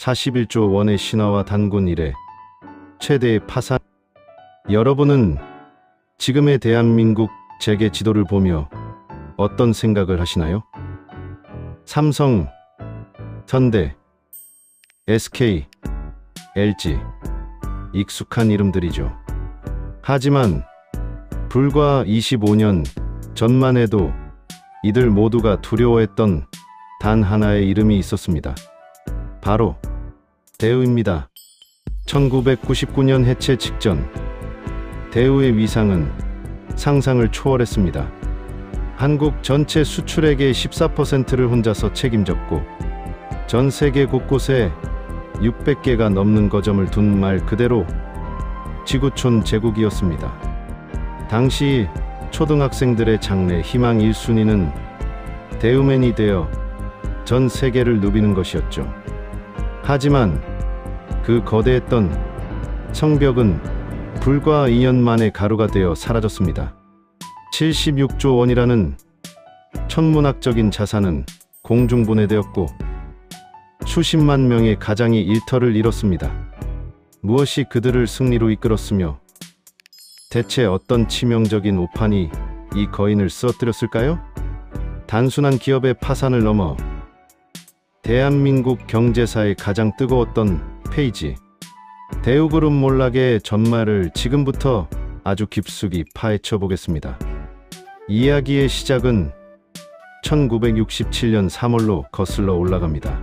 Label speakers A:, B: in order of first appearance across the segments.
A: 41조 원의 신화와 단군 이래 최대의 파산. 여러분은 지금의 대한민국 재계 지도를 보며 어떤 생각을 하시나요? 삼성, 현대, SK, LG, 익숙한 이름들이죠. 하지만 불과 25년 전만 해도 이들 모두가 두려워했던 단 하나의 이름이 있었습니다. 바로 대우입니다. 1999년 해체 직전 대우의 위상은 상상을 초월했습니다. 한국 전체 수출액의 14%를 혼자서 책임졌고 전 세계 곳곳에 600개가 넘는 거점을 둔 말 그대로 지구촌 제국이었습니다. 당시 초등학생들의 장래 희망 1순위는 대우맨이 되어 전 세계를 누비는 것이었죠. 하지만 그 거대했던 성벽은 불과 2년 만에 가루가 되어 사라졌습니다. 76조 원이라는 천문학적인 자산은 공중분해되었고 수십만 명의 가장이 일터를 잃었습니다. 무엇이 그들을 승리로 이끌었으며 대체 어떤 치명적인 오판이 이 거인을 쓰러뜨렸을까요? 단순한 기업의 파산을 넘어 대한민국 경제사의 가장 뜨거웠던 페이지, 대우그룹 몰락의 전말을 지금부터 아주 깊숙이 파헤쳐 보겠습니다. 이야기의 시작은 1967년 3월로 거슬러 올라갑니다.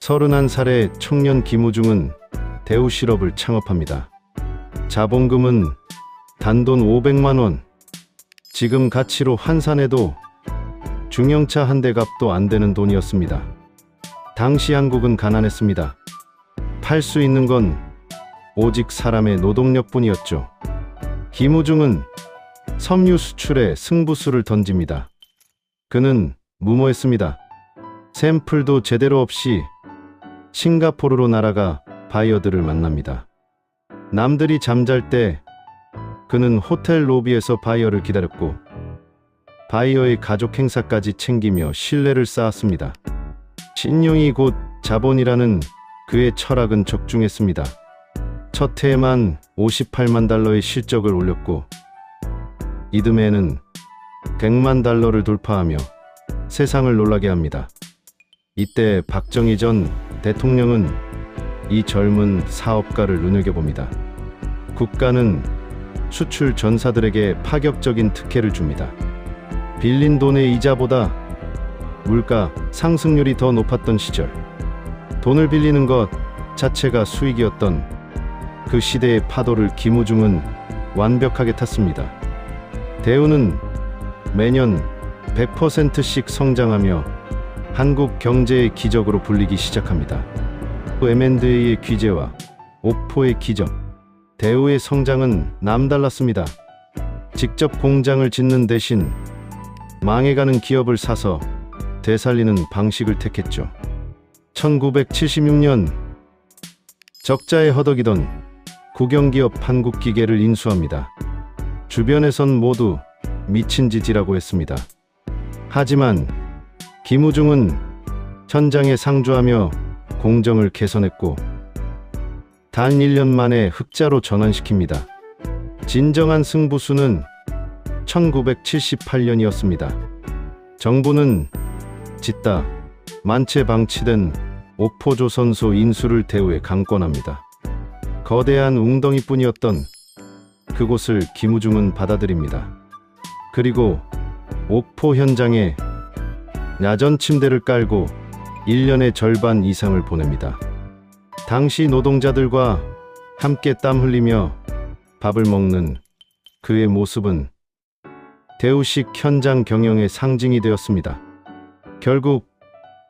A: 31살의 청년 김우중은 대우실업을 창업합니다. 자본금은 단돈 500만 원, 지금 가치로 환산해도 중형차 한 대 값도 안 되는 돈이었습니다. 당시 한국은 가난했습니다. 팔 수 있는 건 오직 사람의 노동력뿐이었죠. 김우중은 섬유 수출에 승부수를 던집니다. 그는 무모했습니다. 샘플도 제대로 없이 싱가포르로 날아가 바이어들을 만납니다. 남들이 잠잘 때 그는 호텔 로비에서 바이어를 기다렸고 바이어의 가족 행사까지 챙기며 신뢰를 쌓았습니다. 신용이 곧 자본이라는 그의 철학은 적중했습니다. 첫 해에만 58만 달러의 실적을 올렸고 이듬해에는 100만 달러를 돌파하며 세상을 놀라게 합니다. 이때 박정희 전 대통령은 이 젊은 사업가를 눈여겨봅니다. 국가는 수출 전사들에게 파격적인 특혜를 줍니다. 빌린 돈의 이자보다 물가 상승률이 더 높았던 시절, 돈을 빌리는 것 자체가 수익이었던 그 시대의 파도를 김우중은 완벽하게 탔습니다. 대우는 매년 100%씩 성장하며 한국 경제의 기적으로 불리기 시작합니다. M&A의 귀재와 오포의 기적, 대우의 성장은 남달랐습니다. 직접 공장을 짓는 대신 망해가는 기업을 사서 되살리는 방식을 택했죠. 1976년 적자에 허덕이던 국영기업 한국기계를 인수합니다. 주변에선 모두 미친 짓이라고 했습니다. 하지만 김우중은 현장에 상주하며 공정을 개선했고 단 1년 만에 흑자로 전환시킵니다. 진정한 승부수는 1978년이었습니다. 정부는 짓다 만체 방치된 오포조선소 인수를 대우에 강권합니다. 거대한 웅덩이뿐이었던 그곳을 김우중은 받아들입니다. 그리고 오포 현장에 야전 침대를 깔고 1년의 절반 이상을 보냅니다. 당시 노동자들과 함께 땀 흘리며 밥을 먹는 그의 모습은 대우식 현장 경영의 상징이 되었습니다. 결국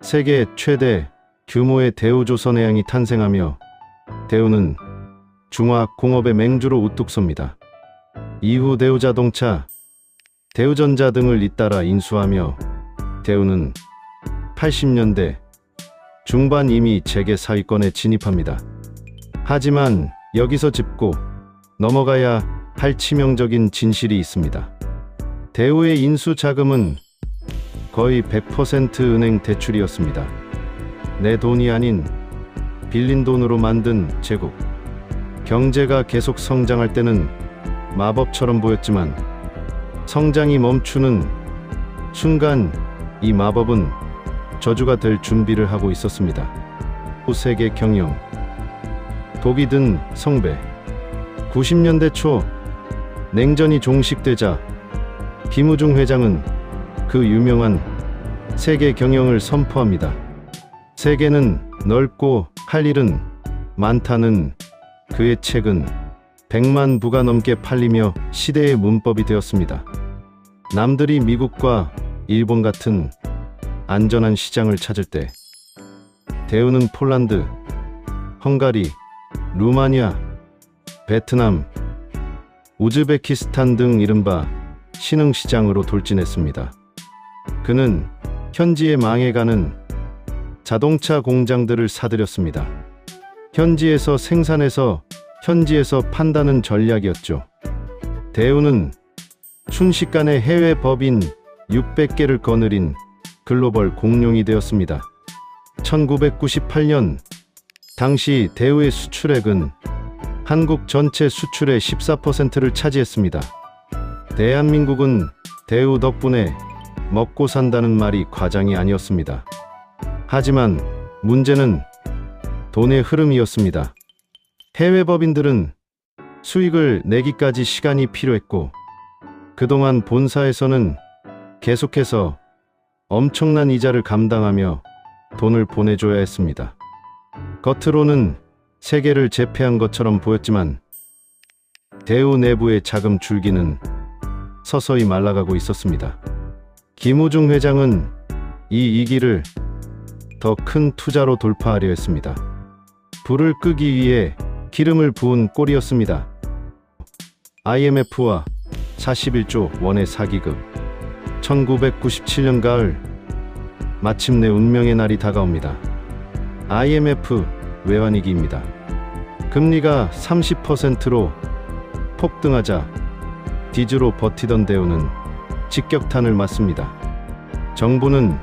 A: 세계 최대 규모의 대우조선해양이 탄생하며 대우는 중화공업의 맹주로 우뚝 섭니다. 이후 대우자동차, 대우전자 등을 잇따라 인수하며 대우는 80년대 중반 이미 재계 사위권에 진입합니다. 하지만 여기서 짚고 넘어가야 할 치명적인 진실이 있습니다. 대우의 인수 자금은 거의 100% 은행 대출이었습니다. 내 돈이 아닌 빌린 돈으로 만든 제국. 경제가 계속 성장할 때는 마법처럼 보였지만 성장이 멈추는 순간 이 마법은 저주가 될 준비를 하고 있었습니다. 세계 경영. 독이 든 성배. 90년대 초 냉전이 종식되자 김우중 회장은 그 유명한 세계 경영을 선포합니다. 세계는 넓고 할 일은 많다는 그의 책은 100만 부가 넘게 팔리며 시대의 문법이 되었습니다. 남들이 미국과 일본 같은 안전한 시장을 찾을 때 대우는 폴란드, 헝가리, 루마니아, 베트남, 우즈베키스탄 등 이른바 신흥시장으로 돌진했습니다. 그는 현지에 망해가는 자동차 공장들을 사들였습니다. 현지에서 생산해서 현지에서 판다는 전략이었죠. 대우는 순식간에 해외 법인 600개를 거느린 글로벌 공룡이 되었습니다. 1998년 당시 대우의 수출액은 한국 전체 수출의 14%를 차지했습니다. 대한민국은 대우 덕분에 먹고 산다는 말이 과장이 아니었습니다. 하지만 문제는 돈의 흐름이었습니다. 해외 법인들은 수익을 내기까지 시간이 필요했고 그동안 본사에서는 계속해서 엄청난 이자를 감당하며 돈을 보내줘야 했습니다. 겉으로는 세계를 제패한 것처럼 보였지만 대우 내부의 자금 줄기는 서서히 말라가고 있었습니다. 김우중 회장은 이 위기를 더 큰 투자로 돌파하려 했습니다. 불을 끄기 위해 기름을 부은 꼴이었습니다. IMF와 41조 원의 사기극. 1997년 가을 마침내 운명의 날이 다가옵니다. IMF 외환위기입니다. 금리가 30%로 폭등하자 뒤주로 버티던 대우는 직격탄을 맞습니다. 정부는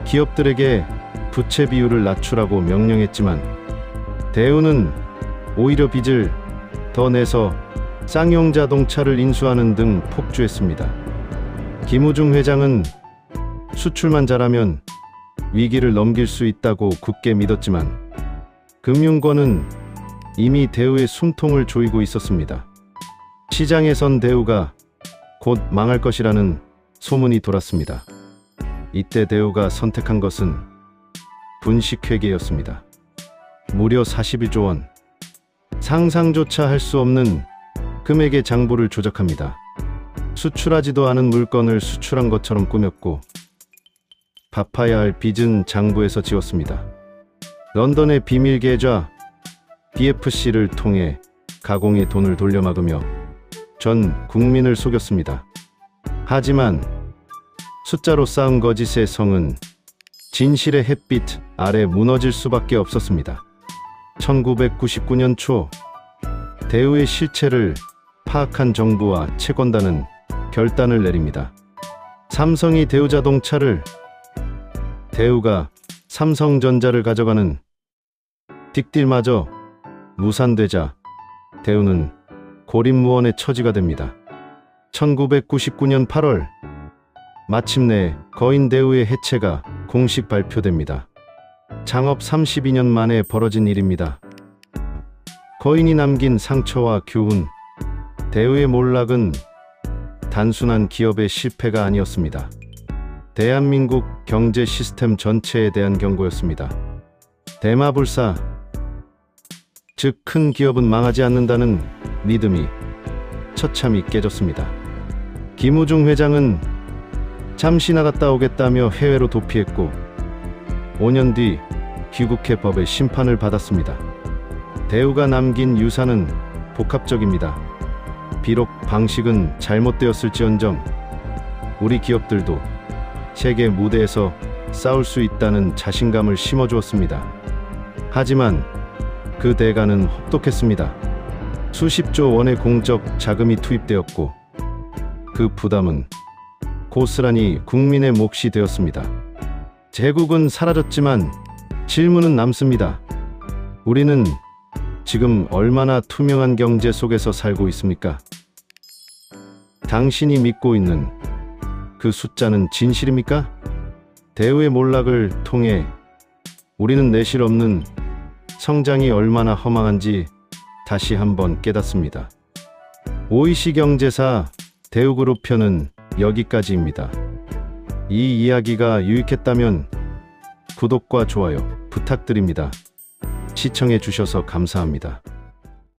A: 기업들에게 부채 비율을 낮추라고 명령했지만 대우는 오히려 빚을 더 내서 쌍용 자동차를 인수하는 등 폭주했습니다. 김우중 회장은 수출만 잘하면 위기를 넘길 수 있다고 굳게 믿었지만 금융권은 이미 대우의 숨통을 조이고 있었습니다. 시장에선 대우가 곧 망할 것이라는 소문이 돌았습니다. 이때 대우가 선택한 것은 분식회계였습니다. 무려 41조 원. 상상조차 할 수 없는 금액의 장부를 조작합니다. 수출하지도 않은 물건을 수출한 것처럼 꾸몄고 갚아야 할 빚은 장부에서 지웠습니다. 런던의 비밀 계좌 BFC를 통해 가공의 돈을 돌려막으며 전 국민을 속였습니다. 하지만 숫자로 쌓은 거짓의 성은 진실의 햇빛 아래 무너질 수밖에 없었습니다. 1999년 초 대우의 실체를 파악한 정부와 채권단은 결단을 내립니다. 삼성이 대우자동차를, 대우가 삼성전자를 가져가는 빅딜마저 무산되자 대우는 고립무원의 처지가 됩니다. 1999년 8월 마침내 거인 대우의 해체가 공식 발표됩니다. 창업 32년 만에 벌어진 일입니다. 거인이 남긴 상처와 교훈. 대우의 몰락은 단순한 기업의 실패가 아니었습니다. 대한민국 경제 시스템 전체에 대한 경고였습니다. 대마불사, 즉 큰 기업은 망하지 않는다는 믿음이 처참히 깨졌습니다. 김우중 회장은 잠시 나갔다 오겠다며 해외로 도피했고 5년 뒤 귀국해 법의 심판을 받았습니다. 대우가 남긴 유산은 복합적입니다. 비록 방식은 잘못되었을지언정 우리 기업들도 세계 무대에서 싸울 수 있다는 자신감을 심어주었습니다. 하지만 그 대가는 혹독했습니다. 수십조 원의 공적 자금이 투입되었고 그 부담은 고스란히 국민의 몫이 되었습니다. 제국은 사라졌지만 질문은 남습니다. 우리는 지금 얼마나 투명한 경제 속에서 살고 있습니까? 당신이 믿고 있는 그 숫자는 진실입니까? 대우의 몰락을 통해 우리는 내실 없는 성장이 얼마나 허망한지 다시 한번 깨닫습니다. 오이시 경제사 대우그룹 편은 여기까지입니다. 이 이야기가 유익했다면 구독과 좋아요 부탁드립니다. 시청해 주셔서 감사합니다.